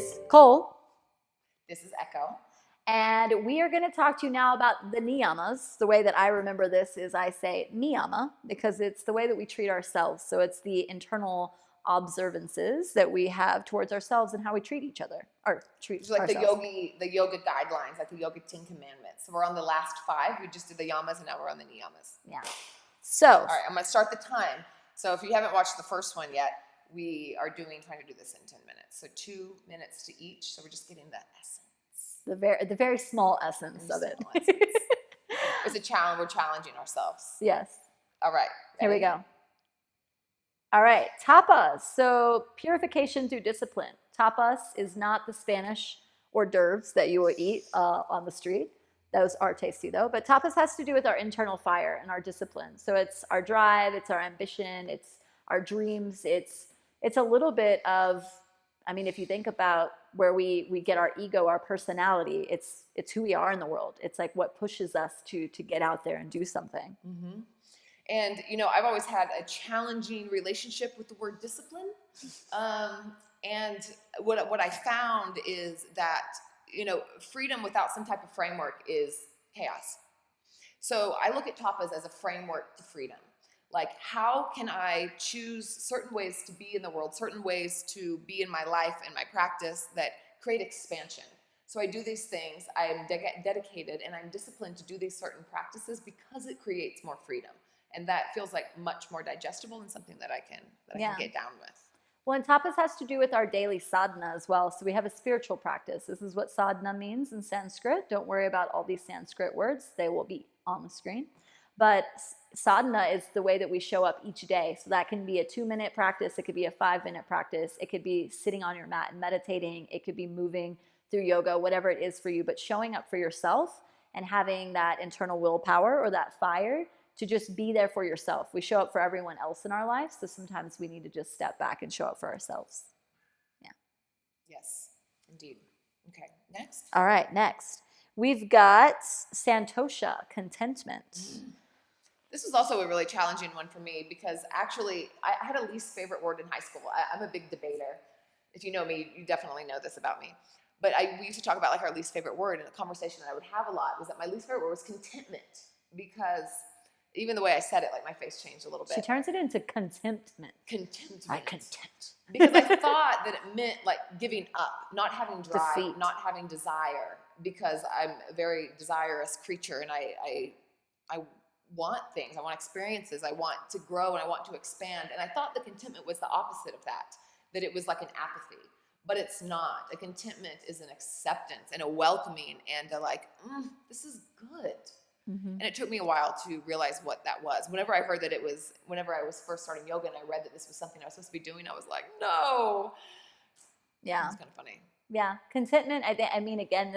is Cole. This is Echo. And we are going to talk to you now about the Niyamas. The way that I remember this is I say Niyama because it's the way that we treat ourselves. So it's the internal observances that we have towards ourselves and how we treat each other or treat It's like ourselves. the yoga guidelines, like the yoga 10 commandments. So we're on the last 5. We just did the yamas and now we're on the niyamas. Yeah. So. All right, I'm going to start the time. So if you haven't watched the first one yet, we are trying to do this in 10 minutes. So 2 minutes to each. So we're just getting the essence. The very small essence of it. It's a challenge. We're challenging ourselves. Yes. All right. Here we go. All right. Tapas. So purification through discipline. Tapas is not the Spanish hors d'oeuvres that you will eat on the street. Those are tasty though. But tapas has to do with our internal fire and our discipline. So it's our drive, it's our ambition, it's our dreams. It's a little bit of, I mean, if you think about where we get our ego, our personality, it's who we are in the world. It's like what pushes us to get out there and do something. Mm-hmm. And, I've always had a challenging relationship with the word discipline. And what I found is that, freedom without some type of framework is chaos. So I look at tapas as a framework to freedom. Like, how can I choose certain ways to be in the world, certain ways to be in my life and my practice that create expansion? So I do these things, I am dedicated, and I'm disciplined to do these certain practices because it creates more freedom. And that feels like much more digestible and something that I can get down with. Well, and tapas has to do with our daily sadhana as well. So we have a spiritual practice. This is what sadhana means in Sanskrit. Don't worry about all these Sanskrit words. They will be on the screen. But sadhana is the way that we show up each day. So that can be a 2-minute practice. It could be a 5-minute practice. It could be sitting on your mat and meditating. It could be moving through yoga, whatever it is for you. But showing up for yourself and having that internal willpower or that fire to just be there for yourself. We show up for everyone else in our life. So sometimes we need to just step back and show up for ourselves. Yeah. Yes, indeed. Okay, next. All right, next. We've got Santosha, contentment. This was also a really challenging one for me because actually I had a least favorite word in high school. I'm a big debater. If you know me, you definitely know this about me. But we used to talk about like our least favorite word, and a conversation that I would have a lot was that my least favorite word was contentment, because even the way I said it, like my face changed a little bit. She turns it into contentment. Contentment. I'm content. Because I thought that it meant like giving up, not having drive, defeat, not having desire, because I'm a very desirous creature and I want things, I want experiences, I want to grow and I want to expand. And I thought the contentment was the opposite of that it was like an apathy. But it's not. A contentment is an acceptance and a welcoming and a like, this is good. Mm-hmm. And it took me a while to realize what that was. Whenever I heard that whenever I was first starting yoga and I read that this was something I was supposed to be doing, I was like, no. Yeah. It's kind of funny. Yeah. Contentment, I mean, again,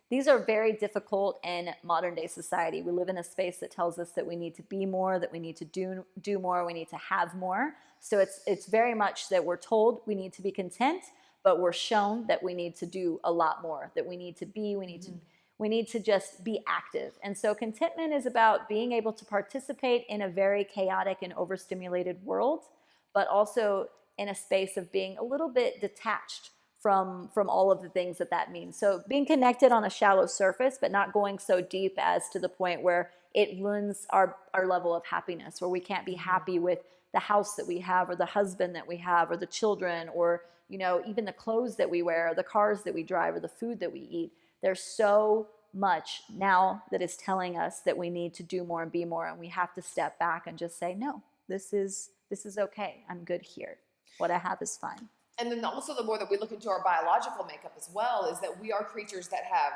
these are very difficult in modern day society. We live in a space that tells us that we need to be more, that we need to do more, we need to have more. So it's very much that we're told we need to be content, but we're shown that we need to do a lot more, that we need to be, we need to just be active. And so contentment is about being able to participate in a very chaotic and overstimulated world, but also in a space of being a little bit detached from all of the things that means. So being connected on a shallow surface, but not going so deep as to the point where it ruins our level of happiness, where we can't be happy with the house that we have or the husband that we have or the children or, even the clothes that we wear or the cars that we drive or the food that we eat. There's so much now that is telling us that we need to do more and be more, and we have to step back and just say, no, this is okay. I'm good here. What I have is fine. And then also the more that we look into our biological makeup as well is that we are creatures that have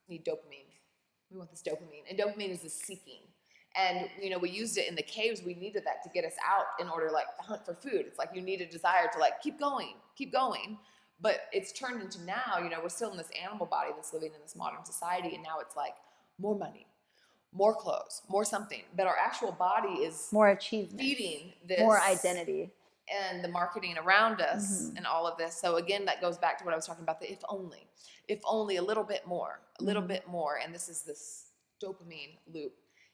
need dopamine. We want this dopamine, and dopamine is the seeking. And, we used it in the caves. We needed that to get us out in order, like, to hunt for food. It's like you need a desire to, like, keep going. But it's turned into now, we're still in this animal body that's living in this modern society. And now it's like more money, more clothes, more something. But our actual body is more achievement, feeding this. More identity. And the marketing around us and all of this. So again, that goes back to what I was talking about, the if only a little bit more, a little bit more. And this is this dopamine loop.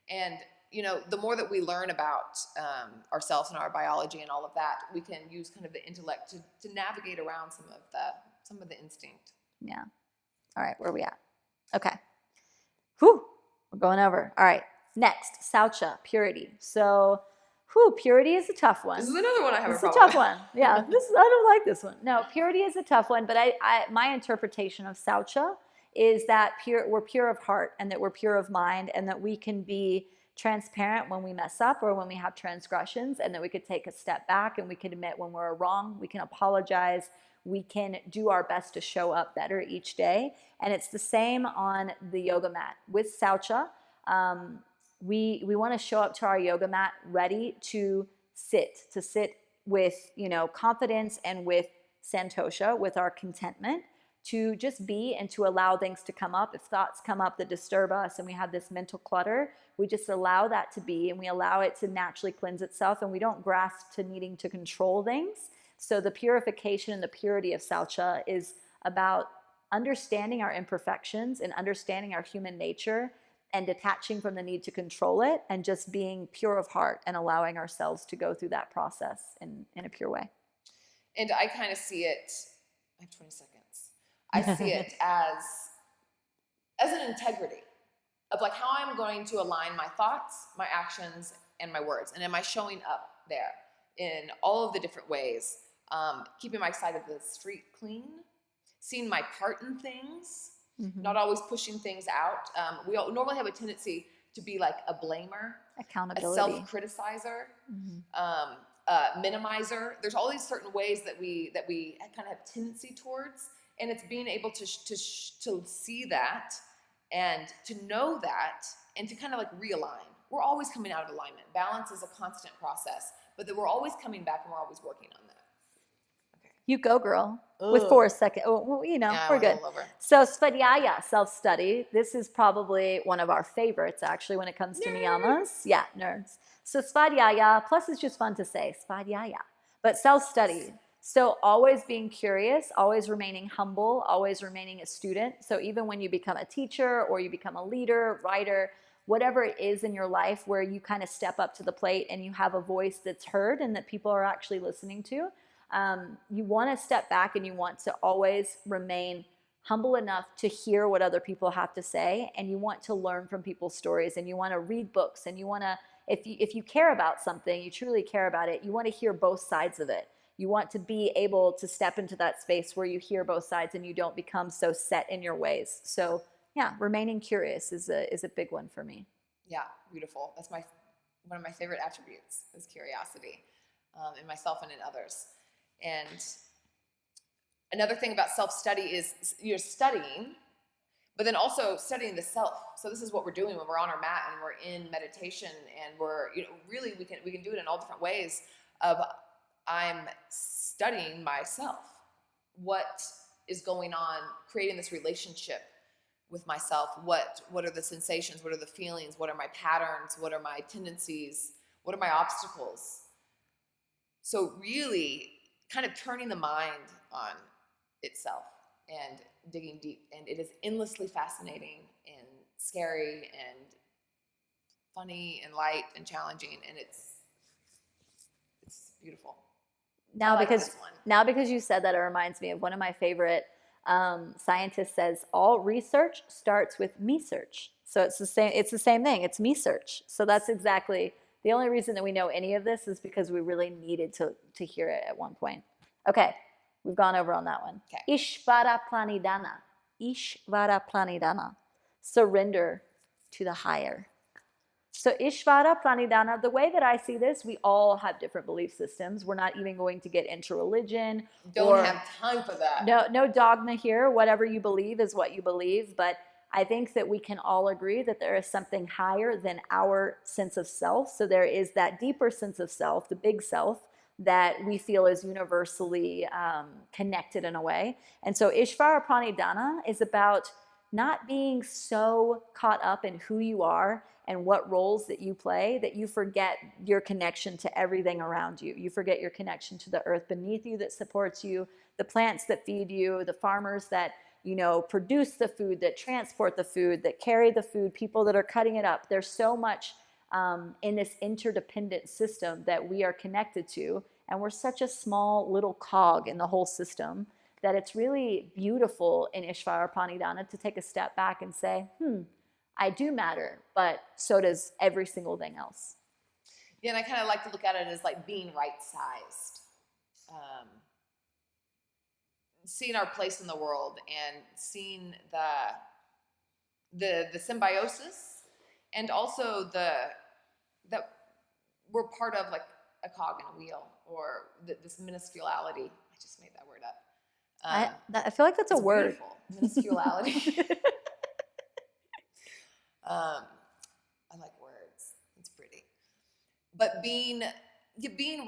And, the more that we learn about ourselves and our biology and all of that, we can use kind of the intellect to navigate around some of the instinct. Yeah. All right, where are we at? Okay. Whew, we're going over. All right, next, saucha, purity. So, purity is a tough one. This is another one I have a problem It's a tough with. one. Yeah, I don't like this one. No, purity is a tough one, but my interpretation of saucha is that we're pure of heart, and that we're pure of mind, and that we can be transparent when we mess up or when we have transgressions, and that we could take a step back and we can admit when we're wrong, we can apologize, we can do our best to show up better each day. And it's the same on the yoga mat. With saucha, we want to show up to our yoga mat ready to sit with confidence and with santosha, with our contentment, to just be and to allow things to come up. If thoughts come up that disturb us and we have this mental clutter, we just allow that to be, and we allow it to naturally cleanse itself, and we don't grasp to needing to control things. So the purification and the purity of saucha is about understanding our imperfections and understanding our human nature and detaching from the need to control it, and just being pure of heart and allowing ourselves to go through that process in a pure way. And I kind of see it, I have 20 seconds. I see it as an integrity of like how I'm going to align my thoughts, my actions, and my words. And am I showing up there in all of the different ways? Keeping my side of the street clean, seeing my part in things, not always pushing things out. We normally have a tendency to be like a blamer, accountability, a self-criticizer, minimizer. There's all these certain ways that we kind of have tendency towards, and it's being able to see that and to know that and to kind of like realign. We're always coming out of alignment. Balance is a constant process, but that we're always coming back and we're always working on that. Okay. You go, girl. With 4 seconds. Well, Yeah, we're good. So Svadhyaya, self-study. This is probably one of our favorites, actually, when it comes to niyamas. Yeah, nerds. So Svadhyaya, plus it's just fun to say, Svadhyaya. But self-study. So always being curious, always remaining humble, always remaining a student. So even when you become a teacher or you become a leader, writer, whatever it is in your life where you kind of step up to the plate and you have a voice that's heard and that people are actually listening to, you want to step back and you want to always remain humble enough to hear what other people have to say, and you want to learn from people's stories, and you want to read books, and you want to, if you care about something, you truly care about it, you want to hear both sides of it. You want to be able to step into that space where you hear both sides and you don't become so set in your ways. So yeah, remaining curious is a big one for me. Yeah, beautiful. That's one of my favorite attributes is curiosity in myself and in others. And another thing about self-study is you're studying, but then also studying the self. So this is what we're doing when we're on our mat and we're in meditation, and we're really we can do it in all different ways. I'm studying myself. What is going on? Creating this relationship with myself. What are the sensations? What are the feelings? What are my patterns? What are my tendencies? What are my obstacles? So really kind of turning the mind on itself and digging deep. And it is endlessly fascinating and scary and funny and light and challenging, and it's beautiful. Now because you said that, it reminds me of one of my favorite scientists says all research starts with me search. So it's the same thing. It's me search. So that's exactly the only reason that we know any of this is because we really needed to hear it at one point. Okay, we've gone over on that one. Okay. Ishvara Pranidhana. Surrender to the higher. So Ishvara Pranidhana, the way that I see this, we all have different belief systems. We're not even going to get into religion. Don't have time for that. No dogma here. Whatever you believe is what you believe. But I think that we can all agree that there is something higher than our sense of self. So there is that deeper sense of self, the big self, that we feel is universally connected in a way. And so Ishvara Pranidhana is about not being so caught up in who you are and what roles that you play that you forget your connection to everything around you. You forget your connection to the earth beneath you that supports you, the plants that feed you, the farmers that produce the food, that transport the food, that carry the food, people that are cutting it up. There's so much in this interdependent system that we are connected to. And we're such a small little cog in the whole system that it's really beautiful in Ishvara Pranidhana to take a step back and say, I do matter, but so does every single thing else. Yeah, and I kind of like to look at it as like being right-sized. Seeing our place in the world and seeing the symbiosis, and also that we're part of like a cog in a wheel, or this minusculality. I just made that word up. I feel like that's a word. Beautiful. Minusculality. I like words. It's pretty. But being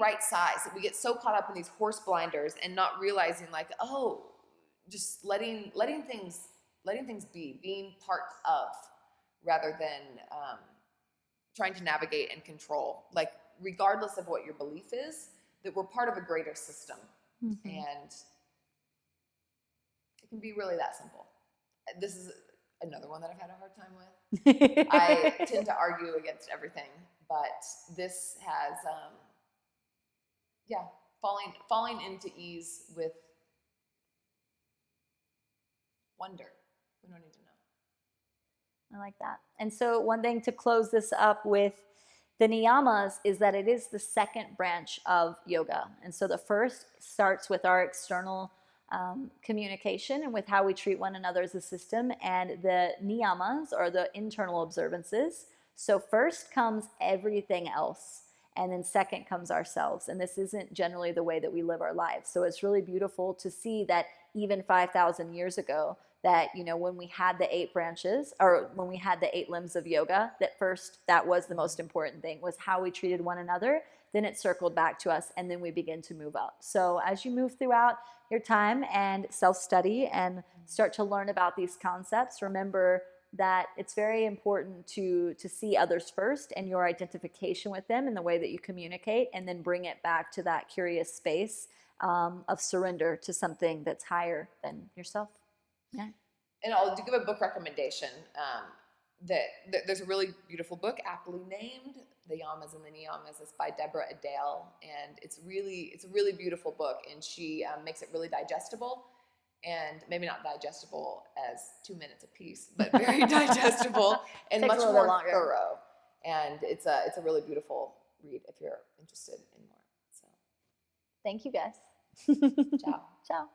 right-sized, we get so caught up in these horse blinders and not realizing, like, oh, just letting things be, being part of, rather than trying to navigate and control. Like, regardless of what your belief is, that we're part of a greater system, and it can be really that simple. This is another one that I've had a hard time with. I tend to argue against everything, but this has, falling into ease with wonder. We don't need to know. I like that. And so one thing to close this up with the Niyamas is that it is the second branch of yoga. And so the first starts with our external communication and with how we treat one another as a system, and the Niyamas are the internal observances. So first comes everything else, and then second comes ourselves. And this isn't generally the way that we live our lives. So it's really beautiful to see that even 5,000 years ago, that, you know, when we had the 8 branches, or when we had the 8 limbs of yoga, that first, that was the most important thing, was how we treated one another. Then it circled back to us, and then we begin to move up. So as you move throughout your time and self-study and start to learn about these concepts, remember that it's very important to see others first, and your identification with them in the way that you communicate, and then bring it back to that curious space of surrender to something that's higher than yourself. Yeah. And I'll give a book recommendation. That there's a really beautiful book, aptly named The Yamas and the Niyamas. It's by Deborah Adele, and it's a really beautiful book, and she makes it really digestible, and maybe not digestible as 2 minutes a piece, but very digestible and much more thorough. And it's a really beautiful read if you're interested in more. So, thank you guys. Ciao. Ciao.